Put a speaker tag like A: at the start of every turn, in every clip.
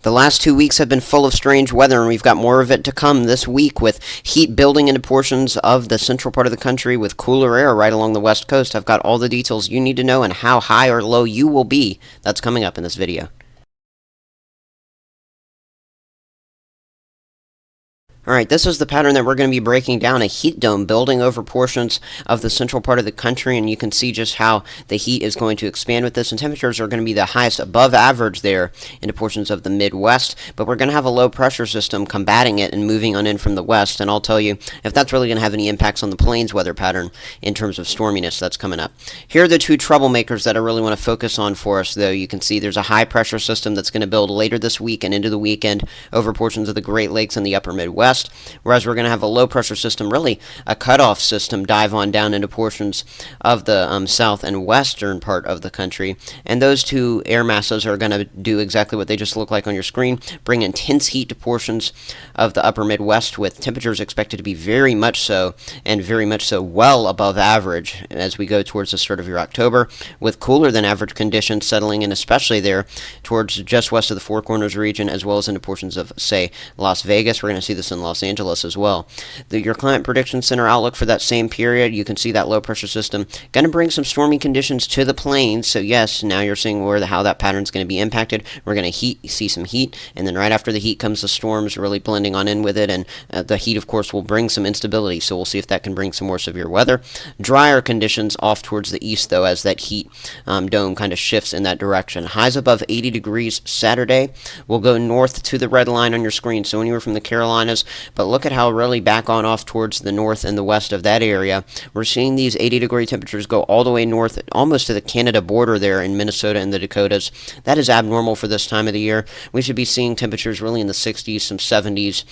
A: The last 2 weeks have been full of strange weather, and we've got more of it to come this week with heat building into portions of the central part of the country with cooler air right along the west coast. I've got all the details you need to know and how high or low you will be. That's coming up in this video. Alright, this is the pattern that we're going to be breaking down, a heat dome building over portions of the central part of the country, and you can see just how the heat is going to expand with this, and temperatures are going to be the highest above average there into portions of the Midwest, but we're going to have a low pressure system combating it and moving on in from the west, and I'll tell you if that's really going to have any impacts on the plains weather pattern in terms of storminess that's coming up. Here are the two troublemakers that I really want to focus on for us, though. You can see there's a high pressure system that's going to build later this week and into the weekend over portions of the Great Lakes and the upper Midwest. Whereas we're going to have a low pressure system, really a cutoff system, dive on down into portions of the south and western part of the country. And those two air masses are going to do exactly what they just look like on your screen, bring intense heat to portions of the upper Midwest with temperatures expected to be very much so, and very much so well above average as we go towards the start of your October, with cooler than average conditions settling in, especially there towards just west of the Four Corners region, as well as into portions of, say, Las Vegas. We're going to see this in Los Angeles as well. Your Climate Prediction Center outlook for that same period, you can see that low pressure system going to bring some stormy conditions to the plains. So yes, now you're seeing how that pattern is going to be impacted. We're going to see some heat, and then right after the heat comes the storms really blending on in with it, and the heat of course will bring some instability, so we'll see if that can bring some more severe weather. Drier conditions off towards the east though, as that heat dome kind of shifts in that direction. Highs above 80 degrees Saturday. We'll go north to the red line on your screen, so anywhere from the Carolinas, but look at how really back on off towards the north and the west of that area. We're seeing these 80-degree temperatures go all the way north, almost to the Canada border there in Minnesota and the Dakotas. That is abnormal for this time of the year. We should be seeing temperatures really in the 60s, some 70s.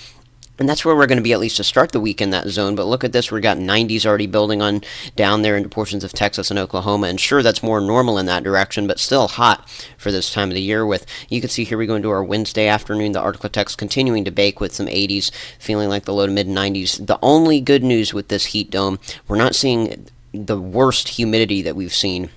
A: And that's where we're going to be at least to start the week in that zone. But look at this, we've got 90s already building on down there into portions of Texas and Oklahoma. And sure, that's more normal in that direction, but still hot for this time of the year. With, you can see here we go into our Wednesday afternoon, the Arctic continuing to bake with some 80s, feeling like the low to mid 90s. The only good news with this heat dome, we're not seeing the worst humidity that we've seen.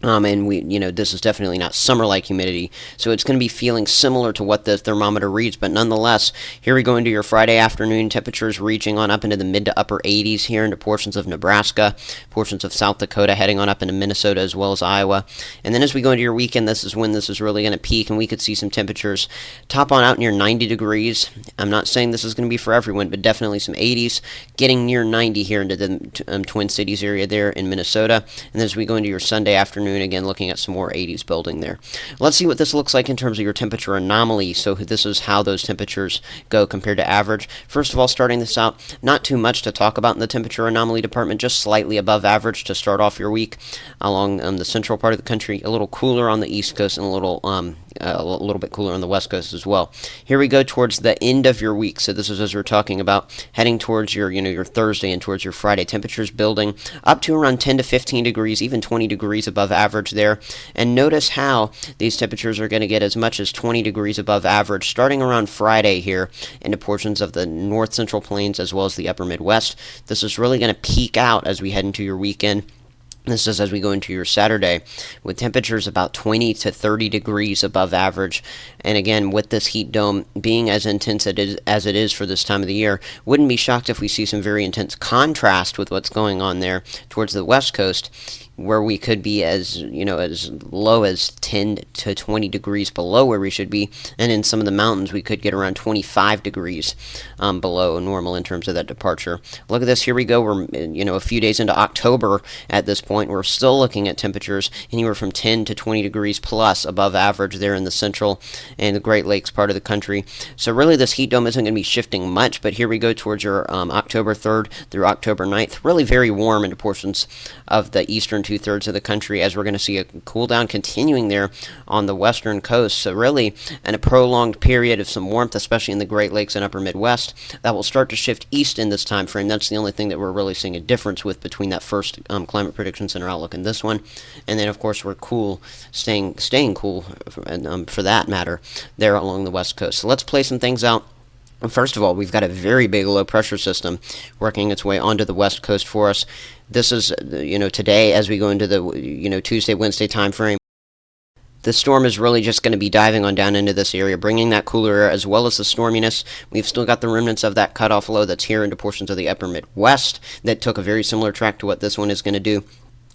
A: And this is definitely not summer-like humidity, so it's going to be feeling similar to what the thermometer reads, but nonetheless, here we go into your Friday afternoon, temperatures reaching on up into the mid to upper 80s here into portions of Nebraska, portions of South Dakota, heading on up into Minnesota as well as Iowa. And then as we go into your weekend, this is when this is really going to peak, and we could see some temperatures top on out near 90 degrees. I'm not saying this is going to be for everyone, but definitely some 80s, getting near 90 here into the Twin Cities area there in Minnesota. And then as we go into your Sunday afternoon, again looking at some more 80s building there. Let's see what this looks like in terms of your temperature anomaly. So this is how those temperatures go compared to average. First of all, starting this out, not too much to talk about in the temperature anomaly department, just slightly above average to start off your week along the central part of the country, a little cooler on the east coast and a little bit cooler on the west coast as well. Here we go towards the end of your week. So this is as we're talking about heading towards your Thursday and towards your Friday. Temperatures building up to around 10 to 15 degrees, even 20 degrees above average there. And notice how these temperatures are going to get as much as 20 degrees above average starting around Friday here into portions of the north central plains as well as the upper Midwest. This is really going to peak out as we head into your weekend. This is as we go into your Saturday, with temperatures about 20 to 30 degrees above average. And again, with this heat dome being as intense as it is for this time of the year, wouldn't be shocked if we see some very intense contrast with what's going on there towards the west coast, where we could be as low as 10 to 20 degrees below where we should be, and in some of the mountains we could get around 25 degrees below normal in terms of that departure. Look at this, here we go, we're a few days into October at this point. We're still looking at temperatures anywhere from 10 to 20 degrees plus above average there in the central and the Great Lakes part of the country. So really this heat dome isn't going to be shifting much, but here we go towards your October 3rd through October 9th, really very warm into portions of the eastern two-thirds of the country, as we're going to see a cool down continuing there on the western coast. So really, in a prolonged period of some warmth, especially in the Great Lakes and upper Midwest, that will start to shift east in this time frame. That's the only thing that we're really seeing a difference with between that first Climate Prediction Center outlook and this one. And then, of course, we're cool, staying cool, for that matter, there along the west coast. So let's play some things out. First of all, we've got a very big low pressure system working its way onto the west coast for us. This is, today as we go into the, Tuesday, Wednesday time frame. The storm is really just going to be diving on down into this area, bringing that cooler air as well as the storminess. We've still got the remnants of that cutoff low that's here into portions of the upper Midwest that took a very similar track to what this one is going to do.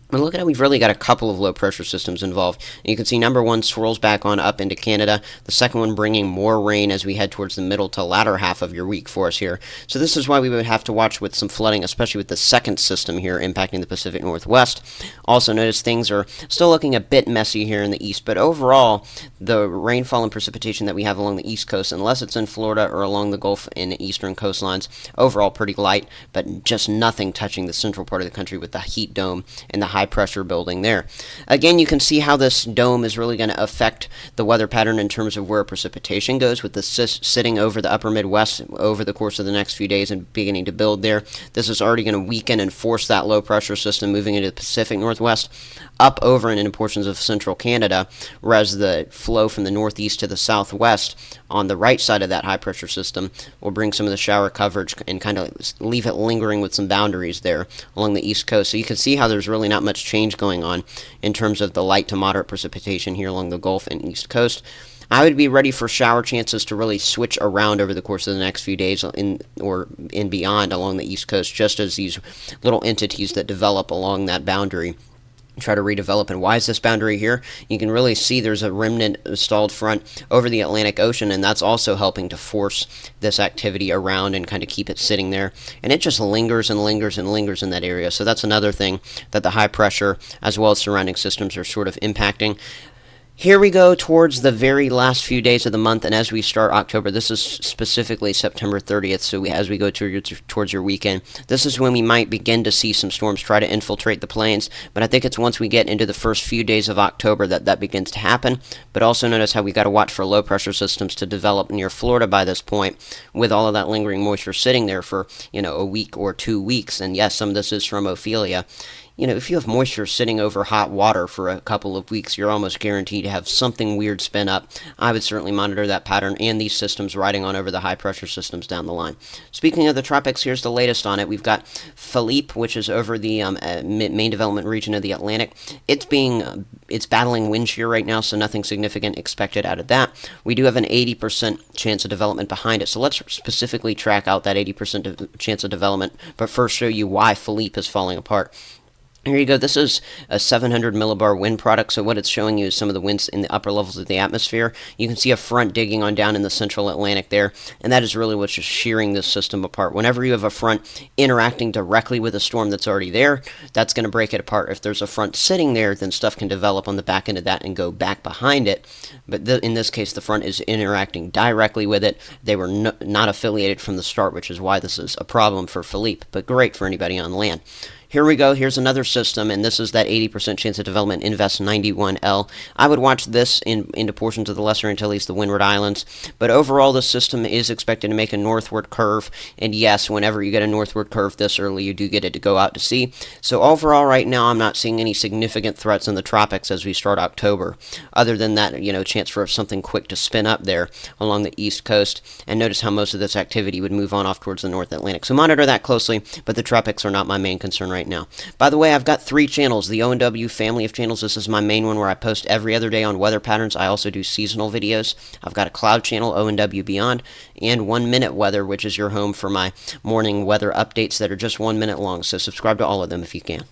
A: But look at how we've really got a couple of low-pressure systems involved. And you can see number one swirls back on up into Canada. The second one bringing more rain as we head towards the middle to latter half of your week for us here. So this is why we would have to watch with some flooding, especially with the second system here impacting the Pacific Northwest. Also notice things are still looking a bit messy here in the east, but overall, the rainfall and precipitation that we have along the east coast, unless it's in Florida or along the Gulf and eastern coastlines, overall pretty light, but just nothing touching the central part of the country with the heat dome and the high pressure building there. Again, you can see how this dome is really going to affect the weather pattern in terms of where precipitation goes, with the sitting over the upper Midwest over the course of the next few days and beginning to build there. This is already going to weaken and force that low pressure system moving into the Pacific Northwest up over and into portions of central Canada, whereas the flow from the northeast to the southwest on the right side of that high pressure system will bring some of the shower coverage and kind of leave it lingering with some boundaries there along the east coast. So you can see how there's really not much change going on in terms of the light to moderate precipitation here along the Gulf and east coast. I would be ready for shower chances to really switch around over the course of the next few days in beyond along the east coast, just as these little entities that develop along that boundary try to redevelop. And why is this boundary here? You can really see there's a remnant stalled front over the Atlantic Ocean, and that's also helping to force this activity around and kind of keep it sitting there. And it just lingers and lingers and lingers in that area. So that's another thing that the high pressure as well as surrounding systems are sort of impacting. Here we go towards the very last few days of the month, and as we start October, this is specifically September 30th, so as we go towards your weekend, this is when we might begin to see some storms try to infiltrate the plains, but I think it's once we get into the first few days of October that begins to happen. But also notice how we got to watch for low-pressure systems to develop near Florida by this point, with all of that lingering moisture sitting there for, a week or 2 weeks, and yes, some of this is from Ophelia. If you have moisture sitting over hot water for a couple of weeks, you're almost guaranteed to have something weird spin up. I would certainly monitor that pattern and these systems riding on over the high-pressure systems down the line. Speaking of the tropics, here's the latest on it. We've got Philippe, which is over the main development region of the Atlantic. It's battling wind shear right now, so nothing significant expected out of that. We do have an 80% chance of development behind it, so let's specifically track out that 80% chance of development, but first show you why Philippe is falling apart. Here you go. This is a 700 millibar wind product, so what it's showing you is some of the winds in the upper levels of the atmosphere. You can see a front digging on down in the central Atlantic there, and that is really what's just shearing this system apart. Whenever you have a front interacting directly with a storm that's already there, that's going to break it apart. If there's a front sitting there, then stuff can develop on the back end of that and go back behind it. But in this case, the front is interacting directly with it. They were not affiliated from the start, which is why this is a problem for Philippe, but great for anybody on land. Here we go. Here's another system, and this is that 80% chance of development, Invest 91L. I would watch this into portions of the Lesser Antilles, the Windward Islands, but overall this system is expected to make a northward curve, and yes, whenever you get a northward curve this early, you do get it to go out to sea. So overall right now, I'm not seeing any significant threats in the tropics as we start October, other than that, chance for something quick to spin up there along the east coast, and notice how most of this activity would move on off towards the North Atlantic. So monitor that closely, but the tropics are not my main concern right now. By the way, I've got 3 channels, the ONW family of channels. This is my main one where I post every other day on weather patterns. I also do seasonal videos. I've got a cloud channel, ONW Beyond, and 1 Minute Weather, which is your home for my morning weather updates that are just 1 minute long. So subscribe to all of them if you can.